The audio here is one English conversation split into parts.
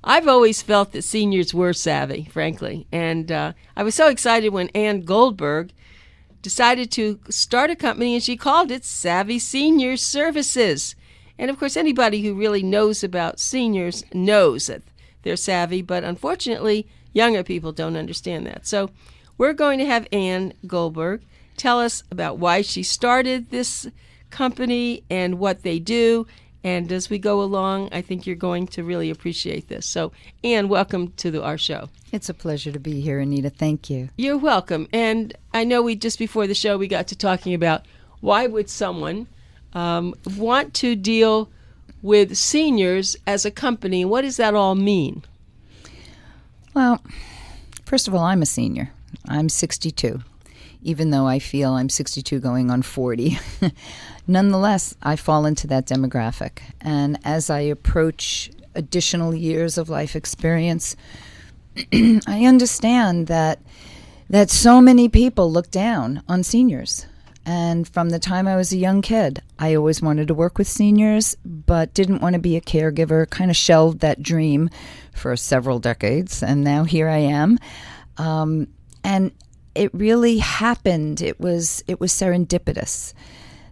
I've always felt that seniors were savvy, frankly. And I was so excited when Ann Goldberg decided to start a company, and she called it Savy Senior Services. And, of course, anybody who really knows about seniors knows that they're savvy, but unfortunately, younger people don't understand that. So we're going to have Ann Goldberg tell us about why she started this company and what they do. And as we go along, I think you're going to really appreciate this. So, Ann, welcome to our show. It's a pleasure to be here, Anita. Thank you. You're welcome. And I know just before the show, we got to talking about why would someone want to deal with seniors as a company, and what does that all mean? Well, first of all, I'm a senior. I'm 62, even though I feel I'm 62 going on 40. Nonetheless, I fall into that demographic. And as I approach additional years of life experience, I understand that so many people look down on seniors. And from the time I was a young kid, I always wanted to work with seniors, but didn't want to be a caregiver, kind of shelved that dream for several decades. And now here I am. And it really happened. It was serendipitous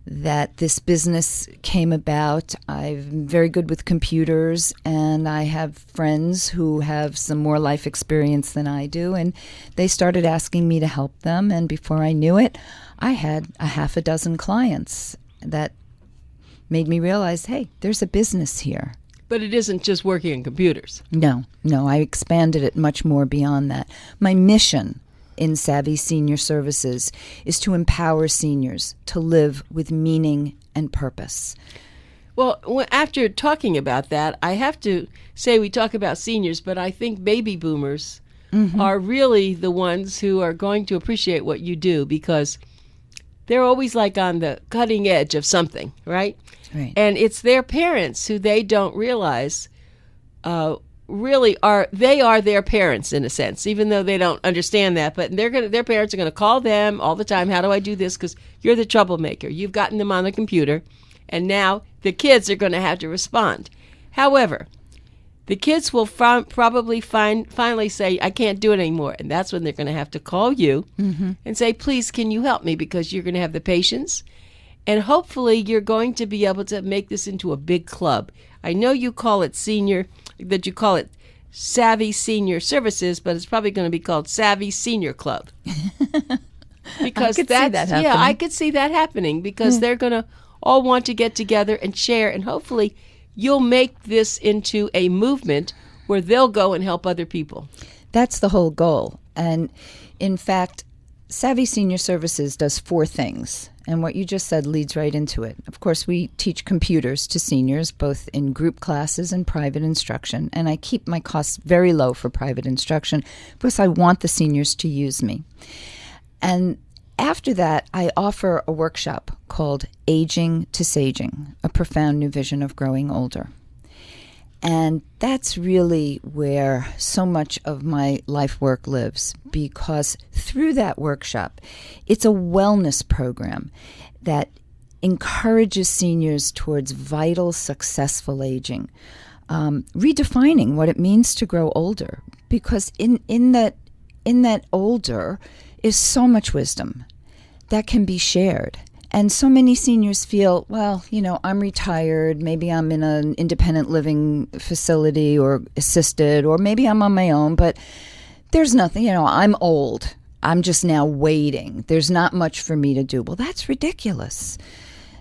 that this business came about. I'm very good with computers, and I have friends who have some more life experience than I do, and they started asking me to help them, and before I knew it, I had a half a dozen clients that made me realize, hey, there's a business here. But it isn't just working on computers. No, I expanded it much more beyond that. My mission in Savy Senior Services is to empower seniors to live with meaning and purpose. Well, after talking about that, I have to say we talk about seniors, but I think baby boomers are really the ones who are going to appreciate what you do, because they're always like on the cutting edge of something, right? Right. And it's their parents who they don't realize really are their parents in a sense, even though they don't understand that. But their parents are going to call them all the time. How do I do this? Because you're the troublemaker. You've gotten them on the computer, and now the kids are going to have to respond. However, the kids will probably finally say, I can't do it anymore. And that's when they're going to have to call you and say, please, can you help me? Because you're going to have the patience. And hopefully you're going to be able to make this into a big club. I know you call it Savy Senior Services, but it's probably going to be called Savy Senior Club. Because I could see that happening. Yeah, I could see that happening, because they're going to all want to get together and share, and hopefully you'll make this into a movement where they'll go and help other people. That's the whole goal. And in fact, Savy Senior Services does 4 things. And what you just said leads right into it. Of course, we teach computers to seniors, both in group classes and private instruction. And I keep my costs very low for private instruction because I want the seniors to use me. And after that, I offer a workshop called Aging to Saging, a profound new vision of growing older. And that's really where so much of my life work lives, because through that workshop, it's a wellness program that encourages seniors towards vital, successful aging, redefining what it means to grow older, because in that older is so much wisdom that can be shared. And so many seniors feel, well, I'm retired, maybe I'm in an independent living facility or assisted, or maybe I'm on my own, but there's nothing, I'm old. I'm just now waiting. There's not much for me to do. Well, that's ridiculous.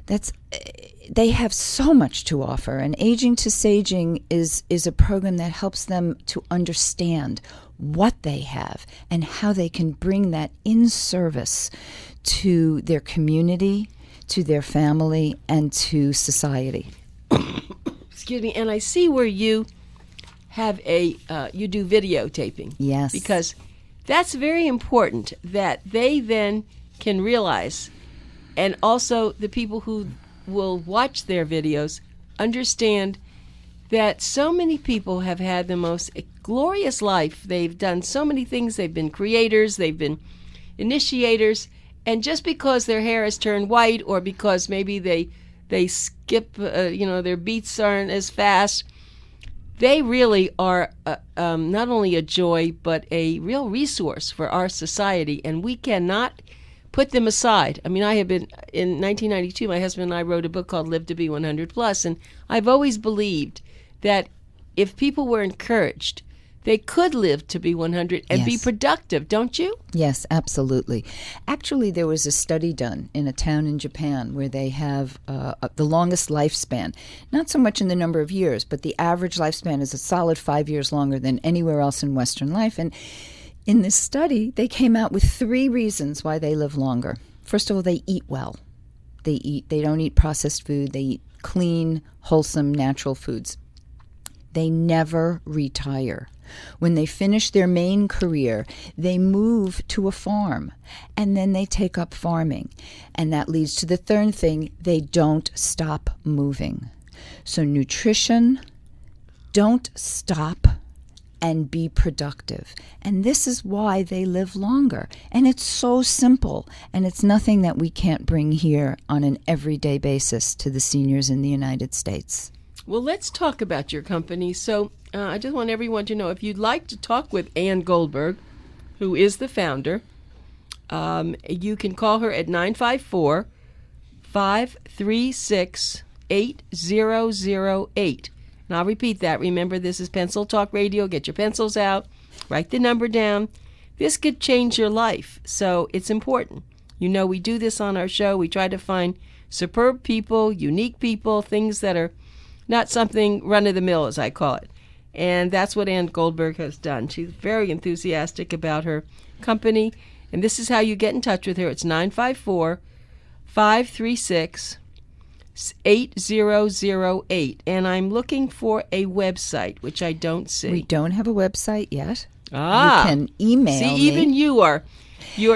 They have so much to offer. And Aging to Saging is a program that helps them to understand what they have and how they can bring that in service to their community, to their family, and to society. Excuse me. And I see where you have you do videotaping. Yes. Because that's very important, that they then can realize, and also the people who will watch their videos understand that so many people have had the most glorious life. They've done so many things. They've been creators. They've been initiators. And just because their hair has turned white, or because maybe they skip, their beats aren't as fast, they really are not only a joy, but a real resource for our society, and we cannot put them aside. I mean, I have been, in 1992, my husband and I wrote a book called Live to be 100 Plus, and I've always believed that if people were encouraged, they could live to be 100 and be Yes. productive, don't you? Yes, absolutely. Actually, there was a study done in a town in Japan where they have the longest lifespan. Not so much in the number of years, but the average lifespan is a solid 5 years longer than anywhere else in Western life. And in this study, they came out with 3 reasons why they live longer. First of all, they eat well. They don't eat processed food. They eat clean, wholesome, natural foods. They never retire. When they finish their main career, they move to a farm, and then they take up farming. And that leads to the third thing, they don't stop moving. So nutrition, don't stop, and be productive. And this is why they live longer. And it's so simple, and it's nothing that we can't bring here on an everyday basis to the seniors in the United States. Well, let's talk about your company. So I just want everyone to know, if you'd like to talk with Ann Goldberg, who is the founder, you can call her at 954-536-8008. And I'll repeat that. Remember, this is Pencil Talk Radio. Get your pencils out. Write the number down. This could change your life, so it's important. You know, we do this on our show. We try to find superb people, unique people, things that are not something run-of-the-mill, as I call it. And that's what Ann Goldberg has done. She's very enthusiastic about her company. And this is how you get in touch with her. It's 954-536-8008. And I'm looking for a website, which I don't see. We don't have a website yet. Ah. You can email See, me. even you're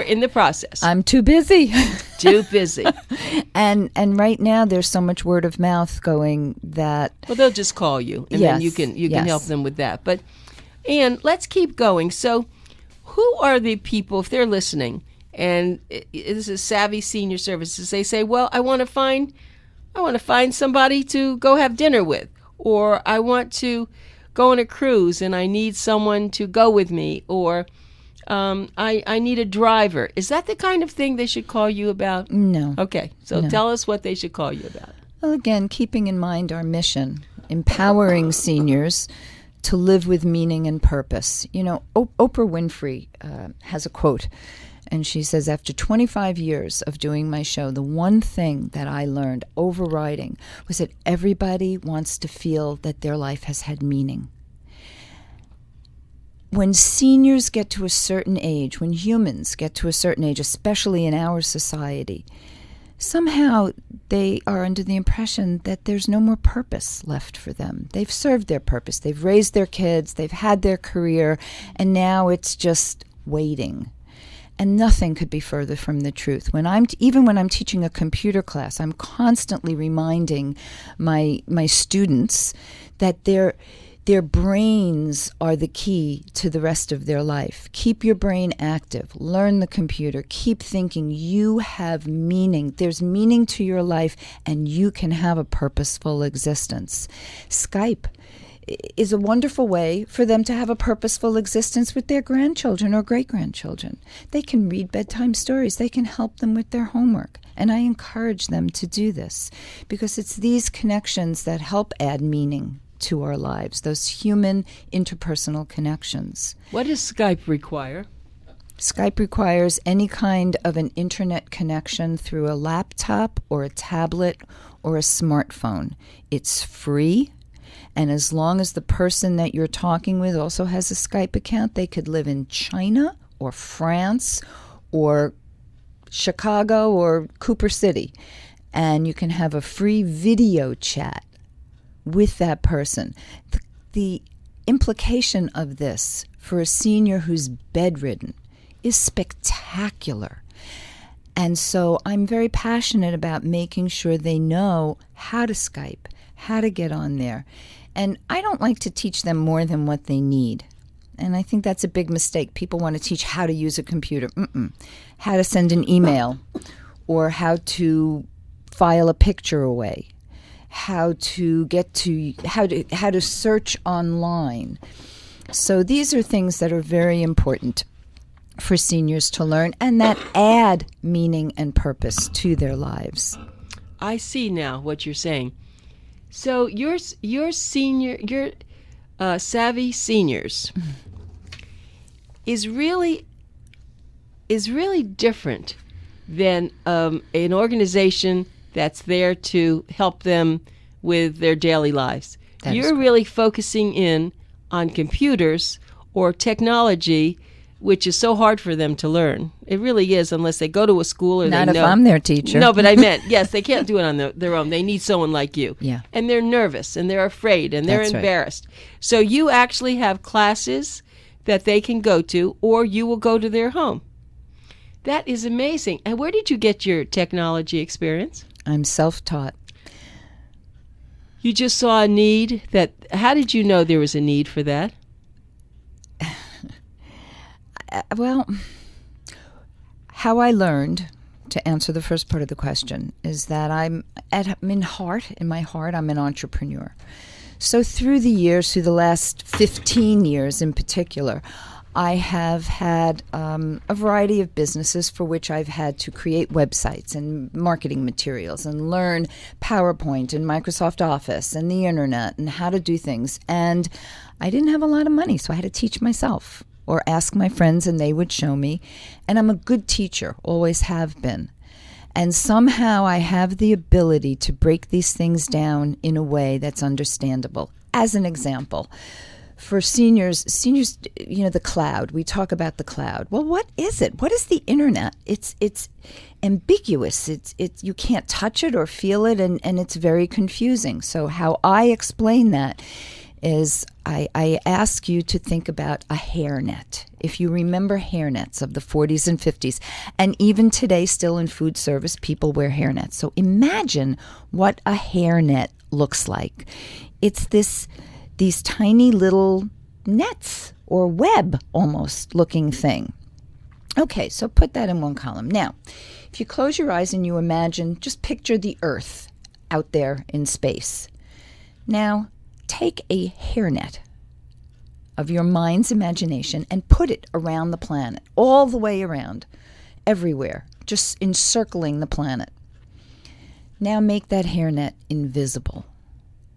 in the process. I'm too busy. Too busy. And right now there's so much word of mouth going that Well, they'll just call you, and Yes, then you can yes. help them with that. But, Ann, let's keep going. So, who are the people, if they're listening, and this is Savy Senior Services, they say, well, I want to find somebody to go have dinner with, or I want to go on a cruise and I need someone to go with me, or I need a driver. Is that the kind of thing they should call you about? No. Okay, so No. tell us what they should call you about. Well, again, keeping in mind our mission, empowering seniors to live with meaning and purpose. You know, Oprah Winfrey has a quote, and she says, after 25 years of doing my show, the one thing that I learned overriding was that everybody wants to feel that their life has had meaning. When seniors get to a certain age, when humans get to a certain age, especially in our society, somehow they are under the impression that there's no more purpose left for them. They've served their purpose. They've raised their kids. They've had their career. And now it's just waiting. And nothing could be further from the truth. Even when I'm teaching a computer class, I'm constantly reminding my students that their brains are the key to the rest of their life. Keep your brain active. Learn the computer. Keep thinking. You have meaning. There's meaning to your life, and you can have a purposeful existence. Skype is a wonderful way for them to have a purposeful existence with their grandchildren or great-grandchildren. They can read bedtime stories. They can help them with their homework. And I encourage them to do this because it's these connections that help add meaning to our lives, those human interpersonal connections. What does Skype require? Skype requires any kind of an internet connection through a laptop or a tablet or a smartphone. It's free, and as long as the person that you're talking with also has a Skype account, they could live in China or France or Chicago or Cooper City, and you can have a free video chat with that person. The implication of this for a senior who's bedridden is spectacular. And so I'm very passionate about making sure they know how to Skype, how to get on there. And I don't like to teach them more than what they need. And I think that's a big mistake. People want to teach how to use a computer. How to send an email or how to file a picture away. how to search online. So these are things that are very important for seniors to learn and that add meaning and purpose to their lives. I see now what you're saying. So your Savy Seniors is really different than an organization that's there to help them with their daily lives. You're really focusing in on computers or technology, which is so hard for them to learn. It really is, unless they go to a school or Not they know. if I'm their teacher. No, but I meant, yes, they can't do it on their own. They need someone like you. Yeah. And they're nervous, and they're afraid, and they're That's right. embarrassed. So you actually have classes that they can go to, or you will go to their home. That is amazing. And where did you get your technology experience? I'm self-taught. You just saw a need how did you know there was a need for that? Well, how I learned, to answer the first part of the question, is that in my heart, I'm an entrepreneur. So through the years, through the last 15 years in particular, I have had a variety of businesses for which I've had to create websites and marketing materials and learn PowerPoint and Microsoft Office and the internet and how to do things. And I didn't have a lot of money, so I had to teach myself or ask my friends and they would show me. And I'm a good teacher, always have been. And somehow I have the ability to break these things down in a way that's understandable. As an example, for seniors, the cloud. We talk about the cloud. Well, what is it? What is the internet? It's ambiguous. You can't touch it or feel it, and it's very confusing. So how I explain that is I ask you to think about a hairnet. If you remember hairnets of the 40s and 50s, and even today still in food service, people wear hairnets. So imagine what a hairnet looks like. It's these tiny little nets or web almost looking thing. Okay, so put that in one column. Now, if you close your eyes and you imagine, just picture the Earth out there in space. Now, take a hairnet of your mind's imagination and put it around the planet, all the way around, everywhere, just encircling the planet. Now make that hairnet invisible.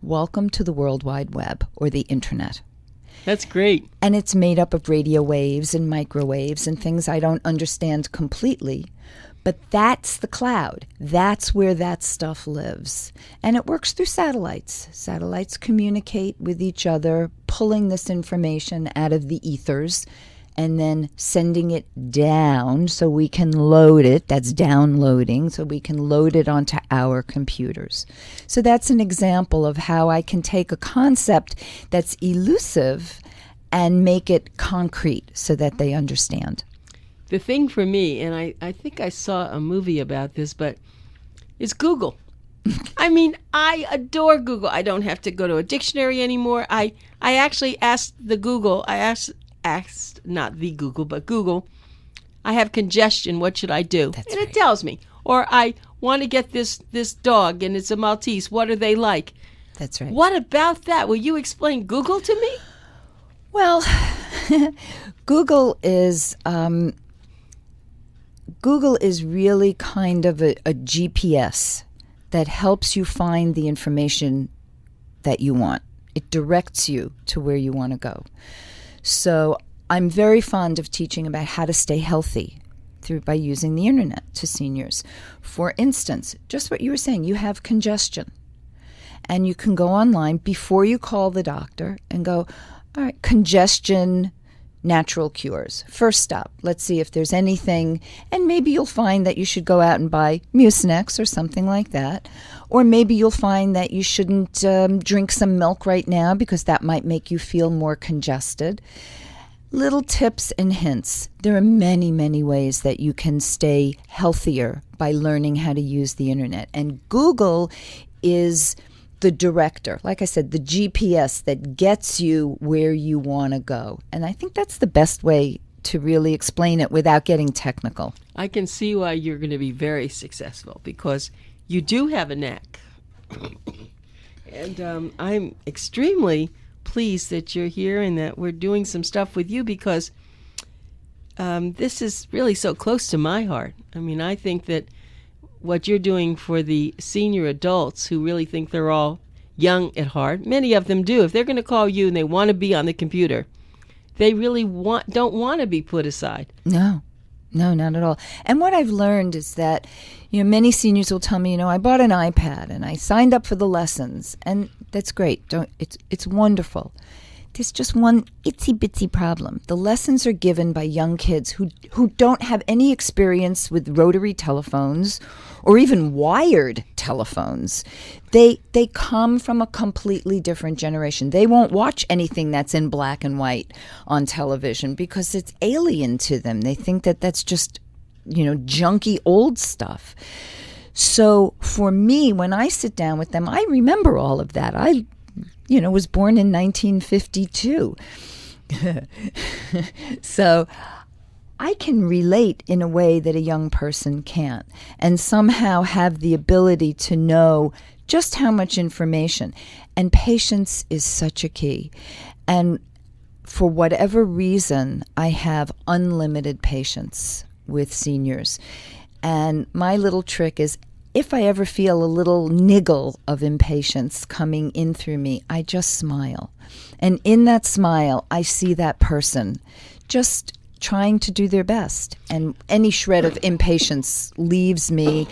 Welcome to the World Wide Web, or the Internet. That's great. And it's made up of radio waves and microwaves and things I don't understand completely. But that's the cloud. That's where that stuff lives. And it works through satellites. Satellites communicate with each other, pulling this information out of the ethers and then sending it down so we can load it. That's downloading, so we can load it onto our computers. So that's an example of how I can take a concept that's elusive and make it concrete so that they understand. The thing for me, and I think I saw a movie about this, but it's Google. I mean, I adore Google. I don't have to go to a dictionary anymore. I actually asked the Google, not the Google, but Google, I have congestion, what should I do? That's and right. It tells me. Or I want to get this dog, and it's a Maltese. What are they like? That's right. What about that? Will you explain Google to me? Well, Google is really kind of a GPS that helps you find the information that you want. It directs you to where you want to go. So I'm very fond of teaching about how to stay healthy by using the internet to seniors. For instance, just what you were saying, you have congestion. And you can go online before you call the doctor and go, all right, congestion, natural cures. First stop, let's see if there's anything, and maybe you'll find that you should go out and buy Mucinex or something like that. Or maybe you'll find that you shouldn't drink some milk right now because that might make you feel more congested. Little tips and hints. There are many, many ways that you can stay healthier by learning how to use the internet. And Google is the director, like I said, the GPS that gets you where you want to go. And I think that's the best way to really explain it without getting technical. I can see why you're going to be very successful, because you do have a knack And I'm extremely pleased that you're here and that we're doing some stuff with you because this is really so close to my heart. I mean, I think that what you're doing for the senior adults who really think they're all young at heart, many of them do. If they're going to call you and they want to be on the computer, they really don't want to be put aside. No, not at all. And what I've learned is that, many seniors will tell me, I bought an iPad and I signed up for the lessons, and that's great. It's wonderful. There's just one itsy-bitsy problem. The lessons are given by young kids who don't have any experience with rotary telephones or even wired telephones. They come from a completely different generation. They won't watch anything that's in black and white on television because it's alien to them. They think that that's just, junky old stuff. So for me, when I sit down with them, I remember all of that. I was born in 1952. So I can relate in a way that a young person can't, and somehow have the ability to know just how much information. And patience is such a key. And for whatever reason, I have unlimited patience with seniors. And my little trick is, if I ever feel a little niggle of impatience coming in through me, I just smile. And in that smile, I see that person just trying to do their best. And any shred of impatience leaves me,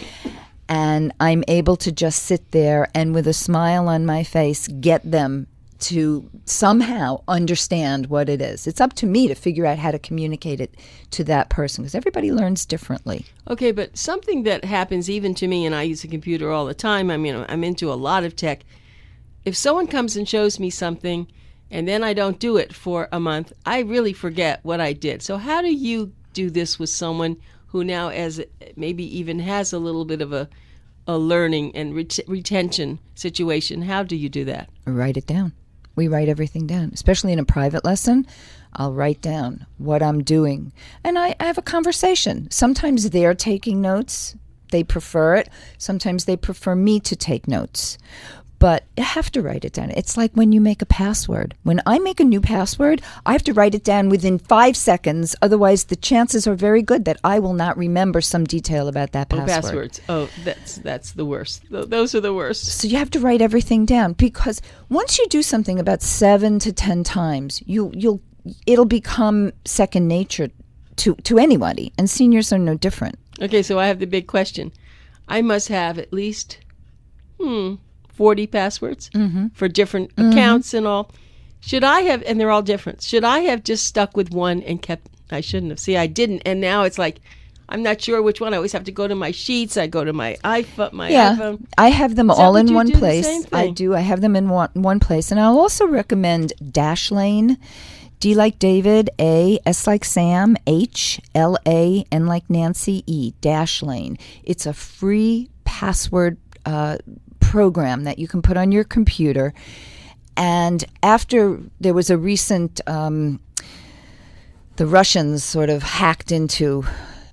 and I'm able to just sit there and with a smile on my face get them to somehow understand what it is. It's up to me to figure out how to communicate it to that person, because everybody learns differently. Okay, but something that happens even to me, and I use a computer all the time, I'm into a lot of tech. If someone comes and shows me something and then I don't do it for a month, I really forget what I did. So how do you do this with someone who now maybe even has a little bit of a learning and retention situation? How do you do that? Write it down. We write everything down, especially in a private lesson. I'll write down what I'm doing. And I have a conversation. Sometimes they're taking notes. They prefer it. Sometimes they prefer me to take notes. But you have to write it down. It's like when you make a password. When I make a new password, I have to write it down within 5 seconds. Otherwise, the chances are very good that I will not remember some detail about that password. Passwords. Oh, that's the worst. Those are the worst. So you have to write everything down, because once you do something about 7 to 10 times, it'll become second nature to anybody, and seniors are no different. Okay, so I have the big question. I must have at least 40 passwords for different accounts and all. Should I have, and they're all different, should I have just stuck with one and kept, I shouldn't have. See, I didn't, and now it's like, I'm not sure which one. I always have to go to my sheets. I go to my iPhone. I have them all in one place. The same thing? I do. I have them in one place. And I'll also recommend Dashlane. D like David, A, S like Sam, H, L, A, N like Nancy, E, Dashlane. It's a free password program that you can put on your computer. And after there was a recent, the Russians sort of hacked into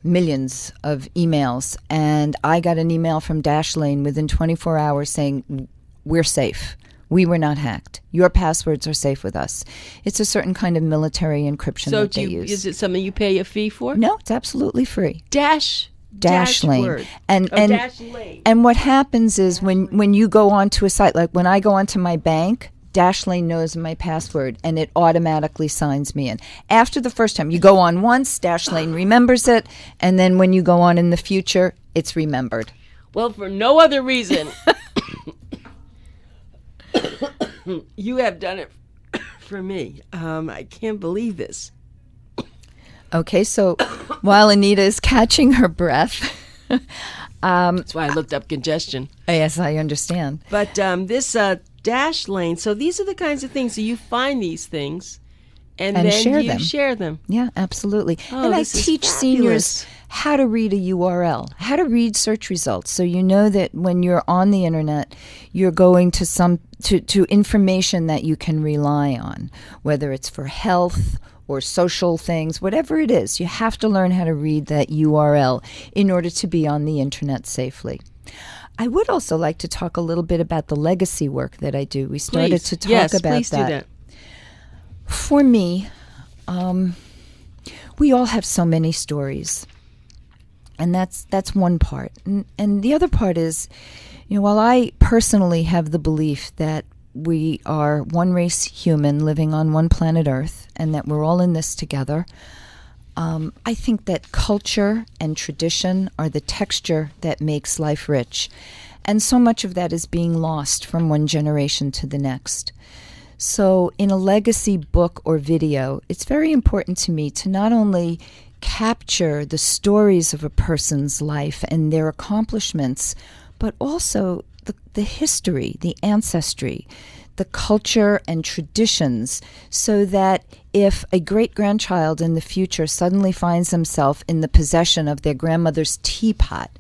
millions of emails, and I got an email from Dashlane within 24 hours saying, we're safe. We were not hacked. Your passwords are safe with us. It's a certain kind of military encryption that they use. Is it something you pay a fee for? No, it's absolutely free. Dashlane. And what happens is when you go onto a site, like when I go onto my bank, Dashlane knows my password and it automatically signs me in. After the first time, you go on once, Dashlane remembers it, and then when you go on in the future, it's remembered. Well, for no other reason, you have done it for me. I can't believe this. Okay, so while Anita is catching her breath, that's why I looked up congestion. Yes, I understand. But this Dashlane, so these are the kinds of things. So you find these things, and then share them. Yeah, absolutely. Oh, and I teach seniors how to read a URL, how to read search results, so you know that when you're on the internet, you're going to information that you can rely on, whether it's for health or social things, whatever it is. You have to learn how to read that URL in order to be on the internet safely. I would also like to talk a little bit about the legacy work that I do. We started Please. to talk Yes, about please do that. For me, we all have so many stories, and that's one part. And the other part is, while I personally have the belief that we are one race human living on one planet Earth, and that we're all in this together, I think that culture and tradition are the texture that makes life rich. And so much of that is being lost from one generation to the next. So in a legacy book or video, it's very important to me to not only capture the stories of a person's life and their accomplishments, but also the history, the ancestry, the culture and traditions, so that if a great-grandchild in the future suddenly finds himself in the possession of their grandmother's teapot,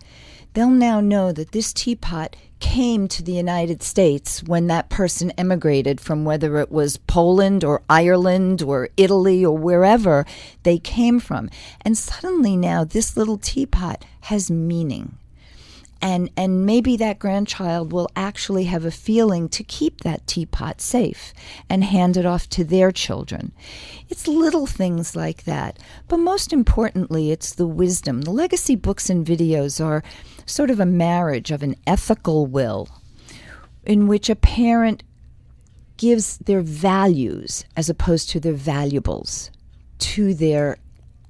they'll now know that this teapot came to the United States when that person emigrated from, whether it was Poland or Ireland or Italy or wherever they came from. And suddenly now this little teapot has meaning. And maybe that grandchild will actually have a feeling to keep that teapot safe and hand it off to their children. It's little things like that. But most importantly, it's the wisdom. The legacy books and videos are sort of a marriage of an ethical will in which a parent gives their values as opposed to their valuables to their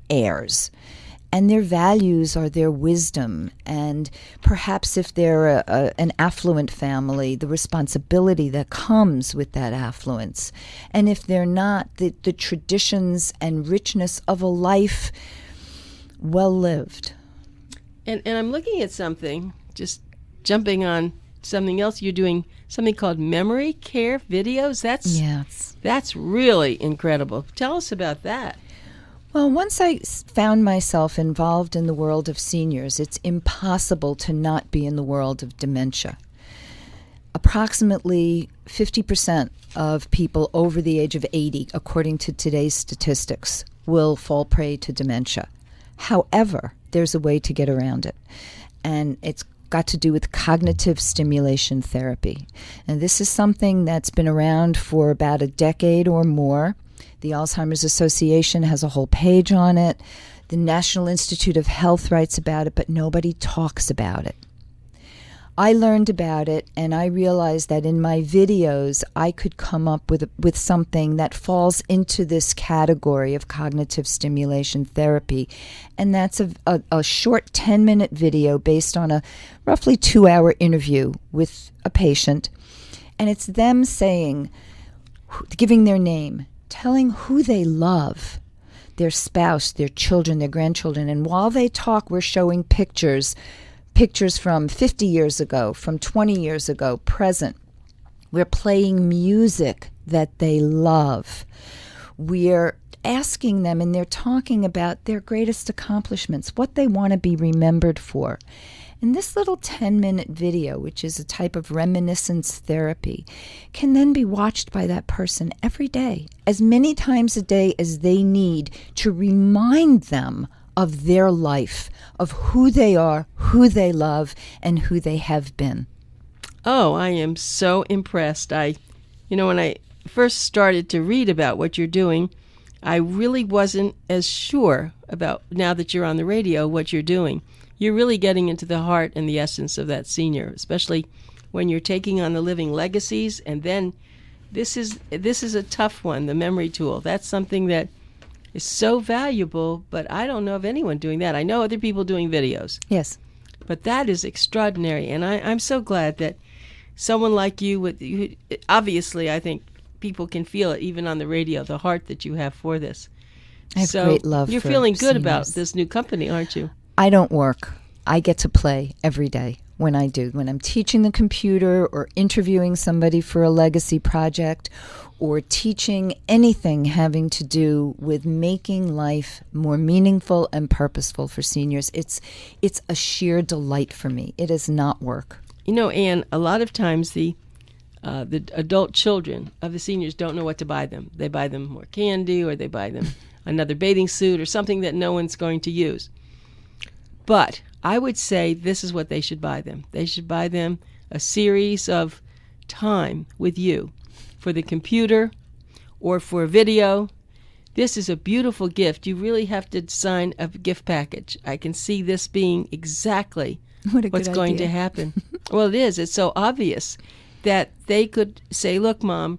heirs. And their values are their wisdom, and perhaps if they're an affluent family, the responsibility that comes with that affluence. And if they're not, the traditions and richness of a life well lived. And I'm looking at something, just jumping on something else. You're doing something called memory care videos. That's really incredible. Tell us about that. Well, once I found myself involved in the world of seniors, it's impossible to not be in the world of dementia. Approximately 50% of people over the age of 80, according to today's statistics, will fall prey to dementia. However, there's a way to get around it, and it's got to do with cognitive stimulation therapy. And this is something that's been around for about a decade or more. The Alzheimer's Association has a whole page on it. The National Institute of Health writes about it, but nobody talks about it. I learned about it, and I realized that in my videos, I could come up with something that falls into this category of cognitive stimulation therapy. And that's a short 10-minute video based on a roughly 2-hour interview with a patient. And it's them saying, giving their name, telling who they love, their spouse, their children, their grandchildren. And while they talk, we're showing pictures from 50 years ago, from 20 years ago, present. We're playing music that they love. We're asking them, and they're talking about their greatest accomplishments, what they want to be remembered for. And this little 10-minute video, which is a type of reminiscence therapy, can then be watched by that person every day, as many times a day as they need to remind them of their life, of who they are, who they love, and who they have been. Oh, I am so impressed. When I first started to read about what you're doing, I really wasn't as sure about, now that you're on the radio, what you're doing. You're really getting into the heart and the essence of that senior, especially when you're taking on the living legacies. And then this is a tough one, the memory tool. That's something that is so valuable, but I don't know of anyone doing that. I know other people doing videos. Yes. But that is extraordinary, and I'm so glad that someone like you, obviously I think people can feel it even on the radio, the heart that you have for this. I have great love for you're feeling good seniors. about this new company, aren't you? I don't work. I get to play every day when I do. When I'm teaching the computer or interviewing somebody for a legacy project or teaching anything having to do with making life more meaningful and purposeful for seniors, it's a sheer delight for me. It is not work. Anne, a lot of times the adult children of the seniors don't know what to buy them. They buy them more candy, or they buy them another bathing suit or something that no one's going to use. But I would say this is what they should buy them. They should buy them a series of time with you for the computer or for video. This is a beautiful gift. You really have to design a gift package. I can see this being exactly what's going to happen. Well, it is. It's so obvious that they could say, look, Mom,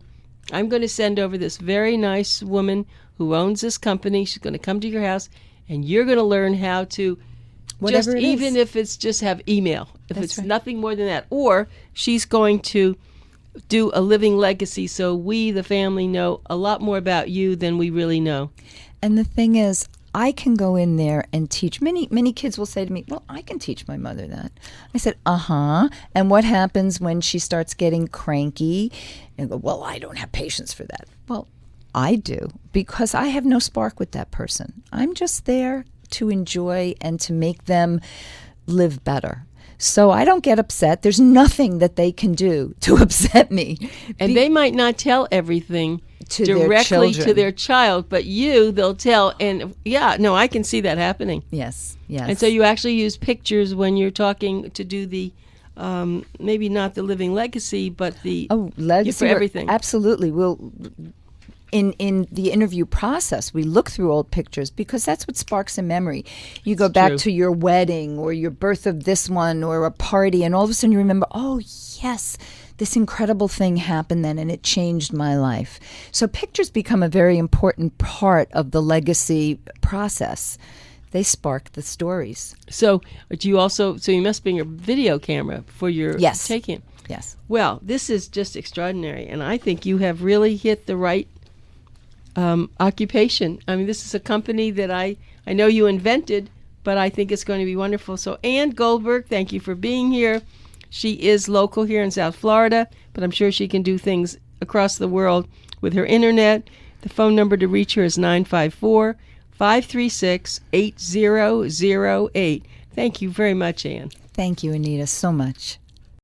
I'm going to send over this very nice woman who owns this company. She's going to come to your house, and you're going to learn how to Whatever just, it even is. if it's just have email, if That's it's right. nothing more than that. Or she's going to do a living legacy so we, the family, know a lot more about you than we really know. And the thing is, I can go in there and teach. Many kids will say to me, well, I can teach my mother that. I said, uh-huh. And what happens when she starts getting cranky? And go, well, I don't have patience for that. Well, I do, because I have no spark with that person. I'm just there to enjoy and to make them live better. So I don't get upset. There's nothing that they can do to upset me. And they might not tell everything To their directly to children. their child, but they'll tell. And I can see that happening. Yes. And so you actually use pictures when you're talking to do the, maybe not the living legacy, but the legacy for everything. Absolutely. We'll in the interview process, we look through old pictures because that's what sparks a memory. You go back true. to your wedding or your birth of this one or a party, and all of a sudden you remember, oh, yes, this incredible thing happened then, and it changed my life. So pictures become a very important part of the legacy process. They spark the stories. So do you also? So you must bring your video camera for your Yes. taking. Yes. Well, this is just extraordinary, and I think you have really hit the right occupation. I mean, this is a company that I know you invented, but I think it's going to be wonderful. So Ann Goldberg, thank you for being here. She is local here in South Florida, but I'm sure she can do things across the world with her internet. The phone number to reach her is 954-536-8008. Thank you very much, Ann. Thank you, Anita, so much.